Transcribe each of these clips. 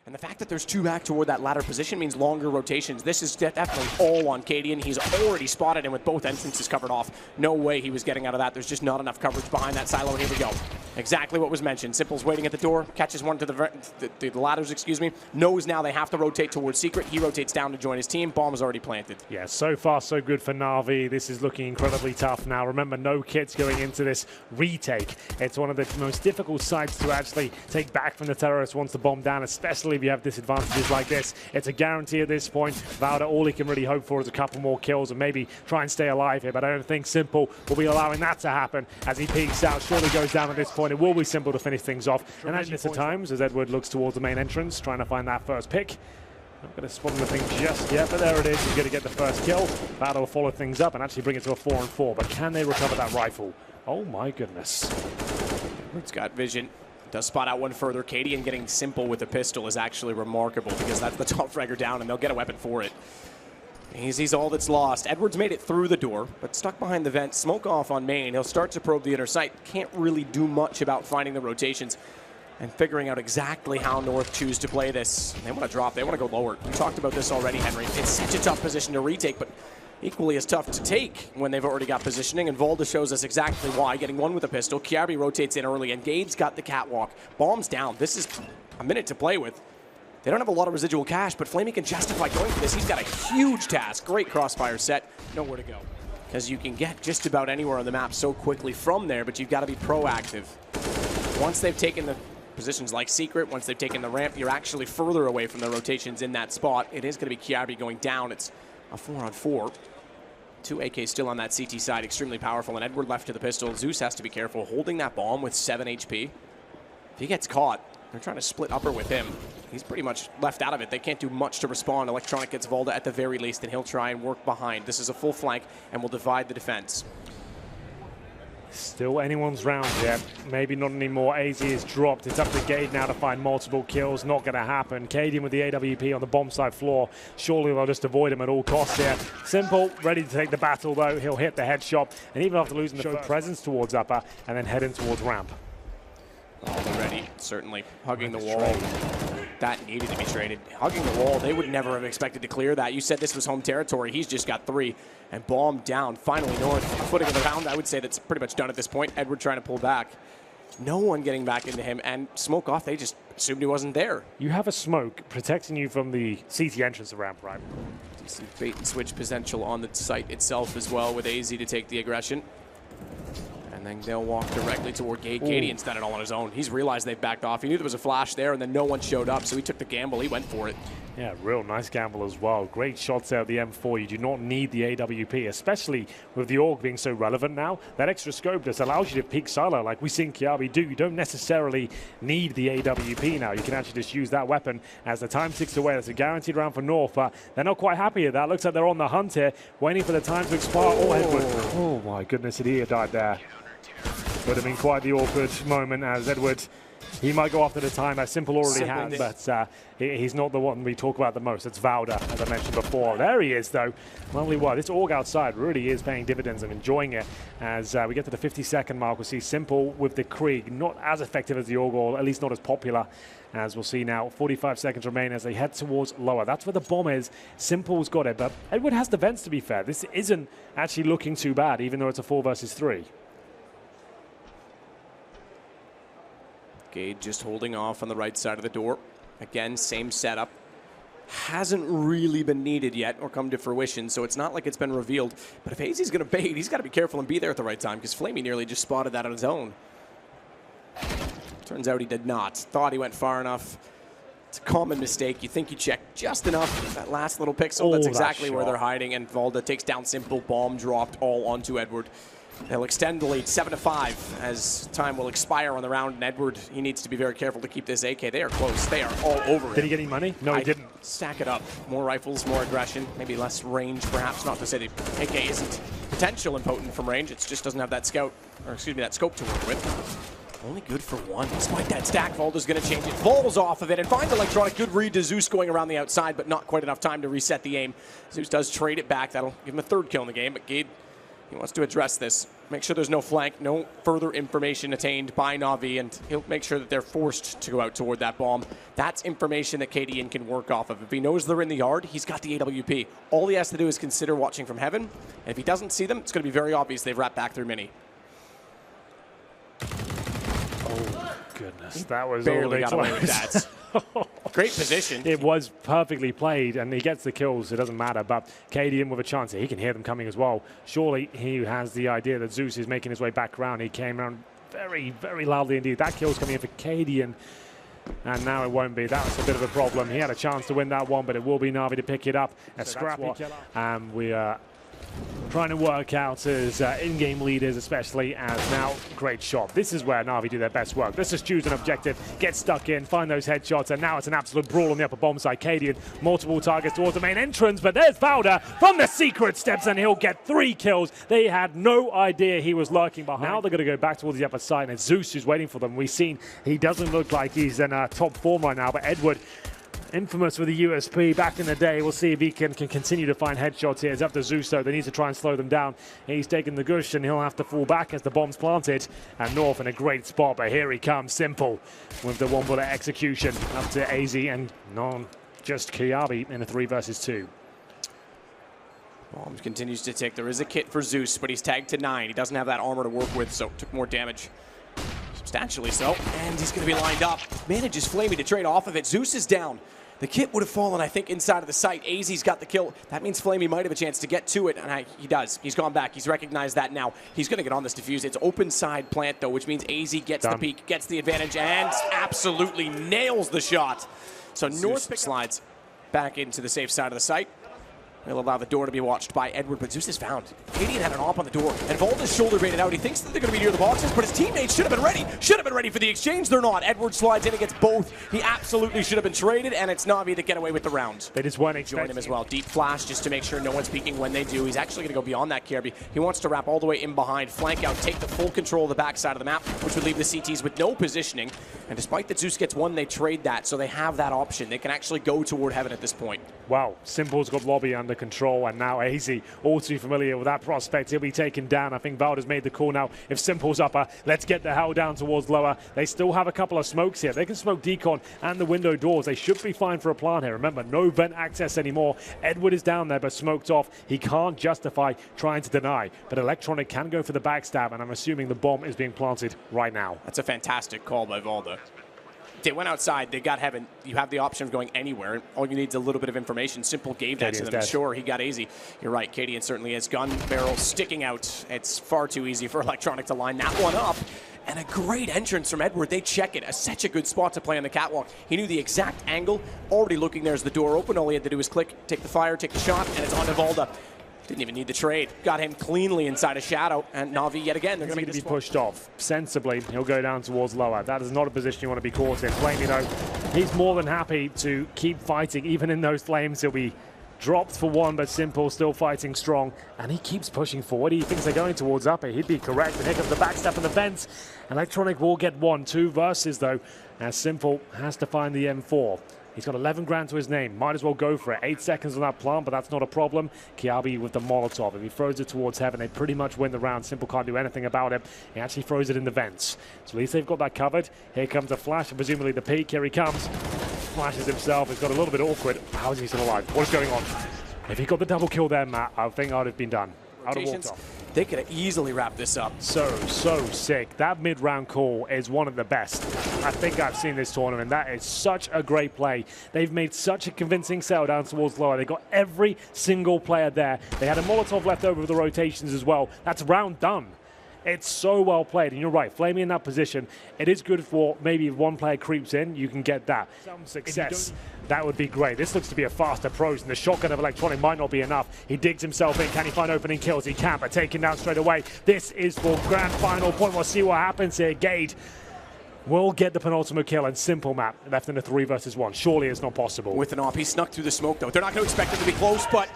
And the fact that there's two back toward that ladder position means longer rotations. This is definitely all on Cadian. He's already spotted him with both entrances covered off. No way he was getting out of that. There's just not enough coverage behind that silo. Here we go. Exactly what was mentioned. Simple's waiting at the door, catches one to the ladders, excuse me. Knows now they have to rotate towards Secret. He rotates down to join his team. Bomb is already planted. Yeah, so far so good for Navi. This is looking incredibly tough now. Remember, no kits going into this retake. It's one of the most difficult sites to actually take back from the terrorists once the bomb down, especially if you have disadvantages like this. It's a guarantee at this point. Vauda, all he can really hope for is a couple more kills and maybe try and stay alive here, but I don't think Simple will be allowing that to happen as he peeks out. Surely goes down at this point. It will be Simple to finish things off. And actually, at times, as Edward looks towards the main entrance, trying to find that first pick. Not going to spot anything just yet, but there it is. He's going to get the first kill. Vauda will follow things up and actually bring it to a 4-4. But can they recover that rifle? Oh my goodness. It's got vision. Does spot out one further. Cadian getting Simple with a pistol is actually remarkable because that's the top fragger down and they'll get a weapon for it. He's all that's lost. Edwards made it through the door, but stuck behind the vent. Smoke off on main. He'll start to probe the inner sight. Can't really do much about finding the rotations and figuring out exactly how North choose to play this. They want to drop. They want to go lower. We talked about this already, Henry. It's such a tough position to retake, but equally as tough to take when they've already got positioning, and Volda shows us exactly why. Getting one with a pistol. Kiabi rotates in early, and Gade's got the catwalk. Bomb's down. This is a minute to play with. They don't have a lot of residual cash, but Flamey can justify going for this. He's got a huge task. Great crossfire set. Nowhere to go. Because you can get just about anywhere on the map so quickly from there, but you've got to be proactive. Once they've taken the positions like Secret, once they've taken the ramp, you're actually further away from the rotations in that spot. It is going to be Kiabi going down. It's a 4-on-4. 2 AKs still on that CT side, extremely powerful, and Edward left to the pistol. Zeus has to be careful, holding that bomb with 7 HP. If he gets caught, they're trying to split upper with him. He's pretty much left out of it. They can't do much to respond. Electronic gets Volda at the very least, and he'll try and work behind. This is a full flank, and will divide the defense. Still anyone's round yet. Maybe not anymore. AZ is dropped. It's up to Gade now to find multiple kills. Not going to happen. Cadian with the AWP on the bomb side floor. Surely they'll just avoid him at all costs here. Simple, ready to take the battle though. He'll hit the headshot. And even after losing the show presence towards upper and then heading towards ramp. Already, certainly hugging the wall. That needed to be traded. Hugging the wall, they would never have expected to clear that. You said this was home territory. He's just got 3. And bomb down. Finally, North footing of the round. I would say that's pretty much done at this point. Edward trying to pull back. No one getting back into him. And smoke off, they just assumed he wasn't there. You have a smoke protecting you from the CT entrance of ramp, right? Decent bait and switch potential on the site itself as well with AZ to take the aggression. And then they'll walk directly toward Gade. Cadian's done it all on his own. He's realized they've backed off. He knew there was a flash there, and then no one showed up, so he took the gamble. He went for it. Yeah, real nice gamble as well. Great shots out of the M4. You do not need the AWP, especially with the AUG being so relevant now. That extra scope just allows you to peek silo like we seen Kiabi do. You don't necessarily need the AWP now. You can actually just use that weapon as the time ticks away. That's a guaranteed round for North, but they're not quite happy at that. Looks like they're on the hunt here, waiting for the time to expire. Oh, Edward. Oh my goodness, he died there. Would have been quite the awkward moment as Edward, he might go after the time as Simple already has, but he's not the one we talk about the most. It's Vauda, as I mentioned before. There he is, though. Lovely work. This AUG outside really is paying dividends. I'm enjoying it. As we get to the 50-second mark, we'll see Simple with the Krieg. Not as effective as the AUG, or at least not as popular. As we'll see now, 45 seconds remain as they head towards lower. That's where the bomb is. Simple's got it, but Edward has the vents, to be fair. This isn't actually looking too bad, even though it's a 4 versus 3. Gade just holding off on the right side of the door. Again, same setup. Hasn't really been needed yet or come to fruition, so it's not like it's been revealed. But if AZ's going to bait, he's got to be careful and be there at the right time, because Flamey nearly just spotted that on his own. Turns out he did not. Thought he went far enough. It's a common mistake. You think you check just enough. That last little pixel, that's exactly where they're hiding, and Volda takes down Simple. Bomb dropped all onto Edward. They'll extend the lead 7-5 as time will expire on the round, and Edward, he needs to be very careful to keep this AK. They are close. They are all over it. Did he get any money? No, he didn't. Stack it up. More rifles, more aggression, maybe less range, perhaps. Not to say the AK isn't potential and potent from range. It just doesn't have that scope, or excuse me, that scope to work with. Only good for 1. Despite that stack, Volda's going to change it. Falls off of it and finds Electronic. Good read to Zeus going around the outside, but not quite enough time to reset the aim. Zeus does trade it back. That'll give him a 3rd kill in the game, but Gade He wants to address this, make sure there's no flank, no further information attained by Navi, and he'll make sure that they're forced to go out toward that bomb. That's information that KDN can work off of. If he knows they're in the yard, he's got the AWP. All he has to do is consider watching from heaven, and if he doesn't see them, it's going to be very obvious they've wrapped back through mini. Oh, goodness. That was Barely all got away with that. Great position. It was perfectly played, and he gets the kills. It doesn't matter, but KDN with a chance. He can hear them coming as well. Surely he has the idea that Zeus is making his way back around. He came around very, very loudly indeed. That kill's coming in for KDN, and now it won't be. That's a bit of a problem. He had a chance to win that one, but it will be Navi to pick it up. A scrappy killer. We are trying to work out as in-game leaders, especially as now great shot. This is where Navi do their best work. Let's just choose an objective, get stuck in, find those headshots, and now it's an absolute brawl on the upper bomb side. KDN, multiple targets towards the main entrance, but there's Valda from the secret steps, and he'll get 3 kills. They had no idea he was lurking behind. Now they're going to go back towards the upper side, and it's Zeus who's waiting for them. We've seen he doesn't look like he's in top form right now, but Edward, infamous with the USP back in the day. We'll see if he can continue to find headshots here. It's up to Zeus, though. They need to try and slow them down. He's taking the gush, and he'll have to fall back as the bomb's planted. And North in a great spot, but here he comes, Simple, with the one-bullet execution up to AZ and just Kiabi in a 3 versus 2. Bomb continues to tick. There is a kit for Zeus, but he's tagged to 9. He doesn't have that armor to work with, so took more damage. Substantially so, and he's going to be lined up. Manages Flamey to trade off of it. Zeus is down. The kit would have fallen, I think, inside of the site. AZ's got the kill. That means Flamey might have a chance to get to it, and he does. He's gone back. He's recognized that now. He's going to get on this defuse. It's open side plant, though, which means AZ gets the peek, gets the advantage, and absolutely nails the shot. So North slides back into the safe side of the site. He'll allow the door to be watched by Edward, but Zeus is found. KDN had an op on the door, and Valda's shoulder baited out. He thinks that they're going to be near the boxes, but his teammates should have been ready. Should have been ready for the exchange. They're not. Edward slides in and gets both. He absolutely should have been traded, and it's Navi that get away with the round. They just weren't join him as well. Deep flash just to make sure no one's peeking when they do. He's actually going to go beyond that, Kirby. He wants to wrap all the way in behind, flank out, take the full control of the backside of the map, which would leave the CTs with no positioning. And despite that Zeus gets one, they trade that, so they have that option. They can actually go toward heaven at this point. Wow, Simple's got lobby under control, and now AZ, all too familiar with that prospect. He'll be taken down. I think Valda's made the call now. If Simple's upper, let's get the hell down towards lower. They still have a couple of smokes here. They can smoke decon and the window doors. They should be fine for a plant here. Remember, no vent access anymore. Edward is down there, but smoked off. He can't justify trying to deny. But Electronic can go for the backstab, and I'm assuming the bomb is being planted right now. That's a fantastic call by Valda. They went outside, they got heaven. You have the option of going anywhere. All you need is a little bit of information. Simple gave that to them. Sure, he got AZ. You're right, KDN certainly is. Gun barrel sticking out. It's far too easy for Electronic to line that one up. And a great entrance from Edward. They check it. Such a good spot to play on the catwalk. He knew the exact angle. Already looking there as the door open. All he had to do was click, take the fire, take the shot, and it's on to Valda. Didn't even need the trade. Got him cleanly inside a shadow, and Navi yet again. They're going to be pushed off. Sensibly, he'll go down towards lower. That is not a position you want to be caught in. Flamey, though, he's more than happy to keep fighting. Even in those flames, he'll be dropped for one, but Simple still fighting strong, and he keeps pushing forward. He thinks they're going towards upper. He'd be correct, and here comes the backstep and the vents. Electronic will get 1, 2 versus, though, as Simple has to find the M4. He's got 11 grand to his name. Might as well go for it. 8 seconds on that plant, but that's not a problem. Kiabi with the Molotov. If he throws it towards heaven, they pretty much win the round. Simple can't do anything about it. He actually throws it in the vents. So at least they've got that covered. Here comes the flash, and presumably the peak. Here he comes. Flashes himself. It's got a little bit awkward. How is he still alive? What is going on? If he got the double kill there, Matt, I think I'd have been done. I'd have walked off. They could have easily wrapped this up. So sick. That mid-round call is one of the best I think I've seen this tournament. That is such a great play. They've made such a convincing sail down towards lower. They got every single player there. They had a Molotov left over with the rotations as well. That's round done. It's so well played, and you're right, Flamey in that position, it is good for maybe if one player creeps in, you can get that. Some success, that would be great. This looks to be a fast approach, and the shotgun of Electronic might not be enough. He digs himself in. Can he find opening kills? He can, but taken down straight away. This is for grand final point. We'll see what happens here. Gade will get the penultimate kill, and Simple Map left in a 3 versus 1. Surely it's not possible. With an op, he snuck through the smoke, though. They're not going to expect him to be close, but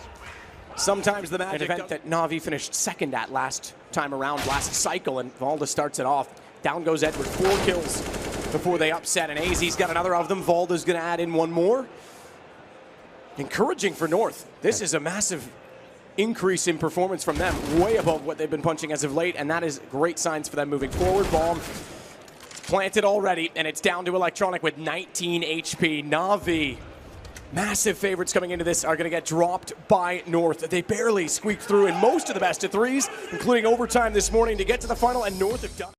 sometimes the magic event that Navi finished second at last time around, last cycle, and Valda starts it off. Down goes Edward, 4 kills before they upset, and AZ's got another of them. Valda's going to add in one more. Encouraging for North. This is a massive increase in performance from them, way above what they've been punching as of late, and that is great signs for them moving forward. Bomb planted already, and it's down to Electronic with 19 HP. Navi, massive favorites coming into this, are going to get dropped by North. They barely squeaked through in most of the best of threes, including overtime this morning to get to the final, and North have done it.